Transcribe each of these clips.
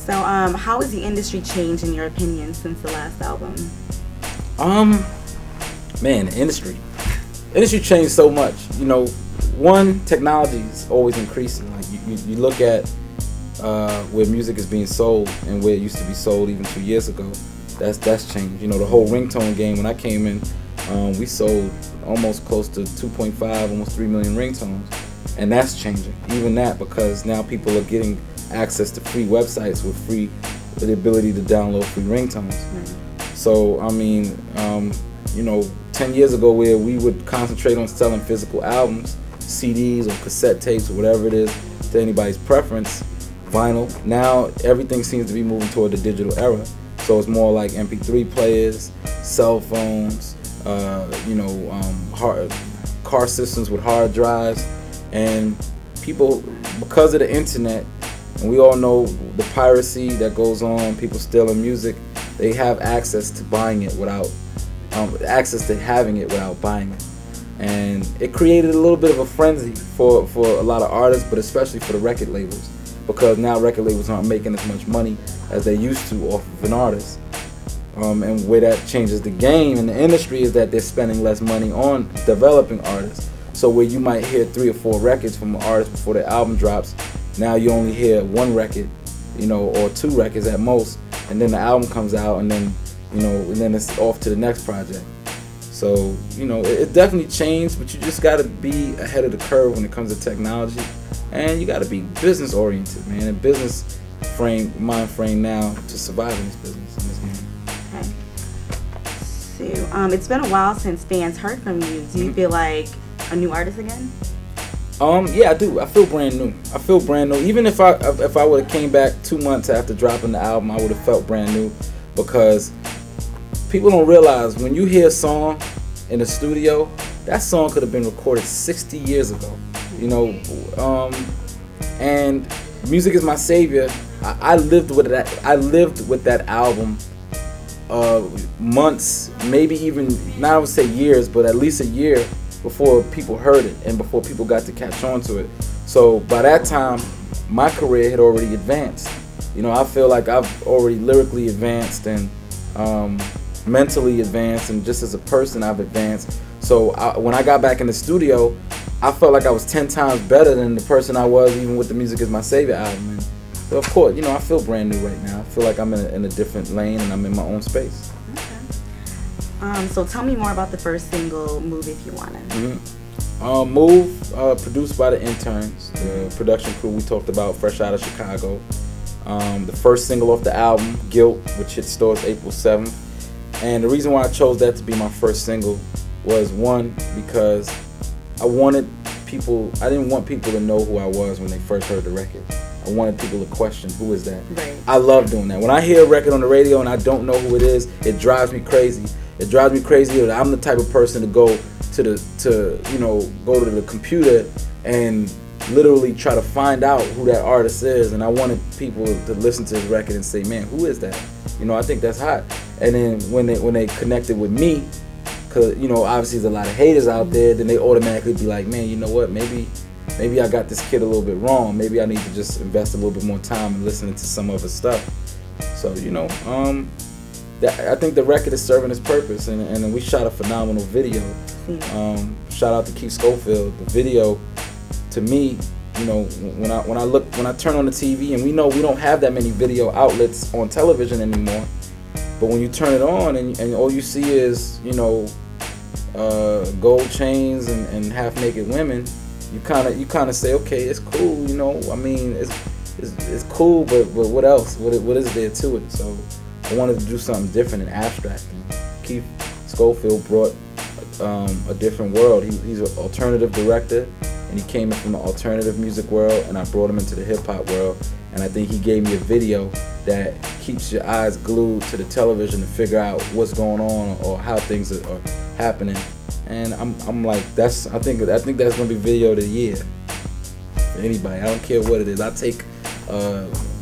So, how has the industry changed in your opinion since the last album? Man, the industry changed so much. You know, one, technology is always increasing. Like you look at where music is being sold and where it used to be sold even 2 years ago. That's changed. You know, the whole ringtone game. When I came in, we sold almost close to 2.5, almost 3 million ringtones, and that's changing. Even that, because now people are getting access to free websites with the ability to download free ringtones. So I mean, you know, 10 years ago where we would concentrate on selling physical albums, CDs or cassette tapes or whatever it is to anybody's preference, vinyl. Now everything seems to be moving toward the digital era. So it's more like MP3 players, cell phones, you know, car systems with hard drives, and people, because of the internet, and we all know the piracy that goes on, people stealing music, they have access to buying it without, access to having it without buying it. And it created a little bit of a frenzy for a lot of artists, but especially for the record labels, because now record labels aren't making as much money as they used to off of an artist. And where that changes the game in the industry is that they're spending less money on developing artists. So where you might hear 3 or 4 records from an artist before their album drops, now you only hear 1 record, you know, or 2 records at most, and then the album comes out, and then, you know, and then it's off to the next project. So, you know, it definitely changed, but you just got to be ahead of the curve when it comes to technology, and you got to be business oriented, man, and business mind frame now to survive in this business. Okay. So, it's been a while since fans heard from you. Do you feel like a new artist again? Yeah, I do. I feel brand new. Even if I would have came back 2 months after dropping the album, I would have felt brand new, because people don't realize when you hear a song in the studio, that song could have been recorded 60 years ago. You know, and Music Is My Savior. I lived with that. I lived with that album months, maybe even, not I would say years, but at least a year before people heard it and before people got to catch on to it. So by that time, my career had already advanced. You know, I feel like I've already lyrically advanced and mentally advanced, and just as a person I've advanced. So when I got back in the studio, I felt like I was 10 times better than the person I was even with the Music Is My Savior album. And so of course, you know, I feel brand new right now. I feel like I'm in a different lane and I'm in my own space. Okay. So tell me more about the first single, Move If You Wanna. Move, produced by the interns, the production crew we talked about, fresh out of Chicago. The first single off the album, Guilt, which hit stores April 7th. And the reason why I chose that to be my first single was, one, because I didn't want people to know who I was when they first heard the record. I wanted people to question, who is that? Right. I love doing that. When I hear a record on the radio and I don't know who it is, it drives me crazy. It drives me crazy that I'm the type of person to go to the computer and literally try to find out who that artist is. And I wanted people to listen to his record and say, man, who is that? You know, I think that's hot. And then when they connected with me, because, you know, obviously there's a lot of haters out there, then they automatically be like, man, you know what, maybe I got this kid a little bit wrong. Maybe I need to just invest a little bit more time in listening to some of his stuff. So, you know, I think the record is serving its purpose, and we shot a phenomenal video. Shout out to Keith Schofield. The video, to me, you know, when I turn on the TV, and we know we don't have that many video outlets on television anymore, but when you turn it on and all you see is, you know, gold chains and half naked women, you kind of say, okay, it's cool, you know. I mean, it's cool, but what else? What is there to it? So I wanted to do something different and abstract. And Keith Schofield brought a different world. He's an alternative director, and he came in from the alternative music world, and I brought him into the hip hop world. And I think he gave me a video that keeps your eyes glued to the television to figure out what's going on or how things are happening. And I'm like, I think that's gonna be video of the year for anybody. I don't care what it is. I take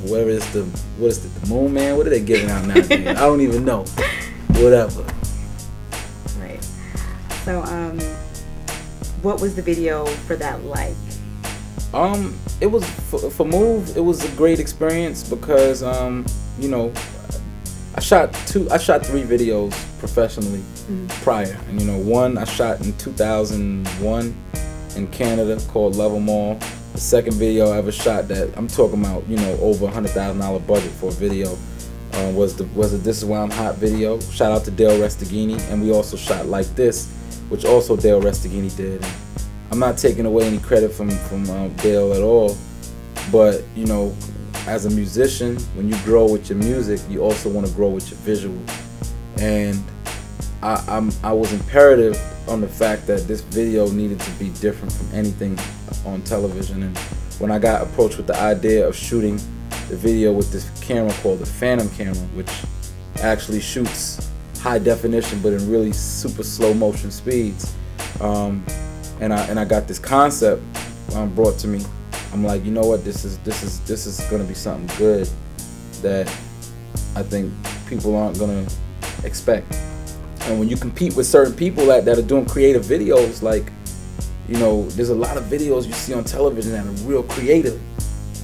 whatever it's the Moon Man. What are they giving out now? I don't even know. Whatever. Right. So what was the video for that like? It was for Move. It was a great experience because you know, I shot 3 videos professionally prior, and you know, one I shot in 2001 in Canada called Love 'Em All. The second video I ever shot, that I'm talking about, you know, over $100,000 budget for a video, was the This Is Why I'm Hot video. Shout out to Dale Restaghini, and we also shot Like This, which also Dale Restaghini did. And I'm not taking away any credit from Dale at all, but you know, as a musician, when you grow with your music, you also want to grow with your visual. And I was imperative on the fact that this video needed to be different from anything on television. And when I got approached with the idea of shooting the video with this camera called the Phantom camera, which actually shoots high definition but in really super slow motion speeds, and I got this concept brought to me, I'm like, you know what, this is gonna be something good that I think people aren't gonna expect. And when you compete with certain people that are doing creative videos, like, you know, there's a lot of videos you see on television that are real creative.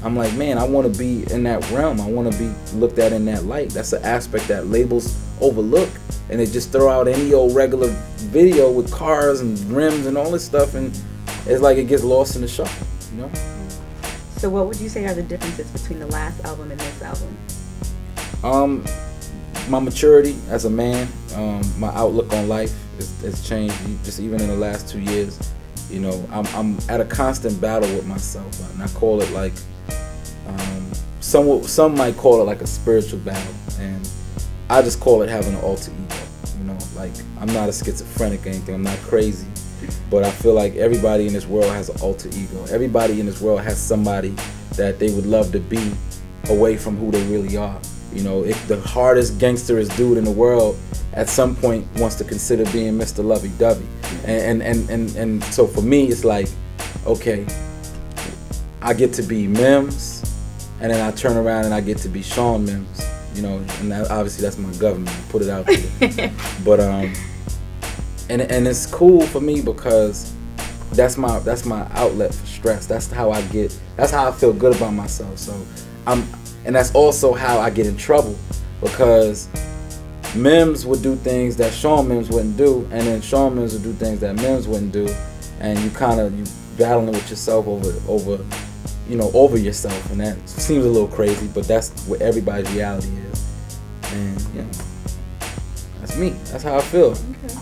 I'm like, man, I want to be in that realm. I want to be looked at in that light. That's an aspect that labels overlook, and they just throw out any old regular video with cars and rims and all this stuff, and it's like it gets lost in the shuffle, you know? So what would you say are the differences between the last album and this album? My maturity as a man, my outlook on life has changed. Just even in the last 2 years, you know, I'm at a constant battle with myself, and I call it like, some might call it like a spiritual battle, and I just call it having an alter ego. You know, like, I'm not a schizophrenic or anything. I'm not crazy, but I feel like everybody in this world has an alter ego. Everybody in this world has somebody that they would love to be away from who they really are. You know, if the hardest gangsterest dude in the world at some point wants to consider being Mr. Lovey-Dovey. And so for me, it's like, okay, I get to be Mims, and then I turn around and I get to be Sean Mims. You know, and that, obviously that's my government. I put it out there. But and it's cool for me because that's my outlet for stress. That's how I feel good about myself. So and that's also how I get in trouble, because Mims would do things that Sean Mims wouldn't do, and then Sean Mims would do things that Mims wouldn't do, and you battling with yourself over yourself, and that seems a little crazy, but that's what everybody's reality is, and you know, that's me. That's how I feel. Okay.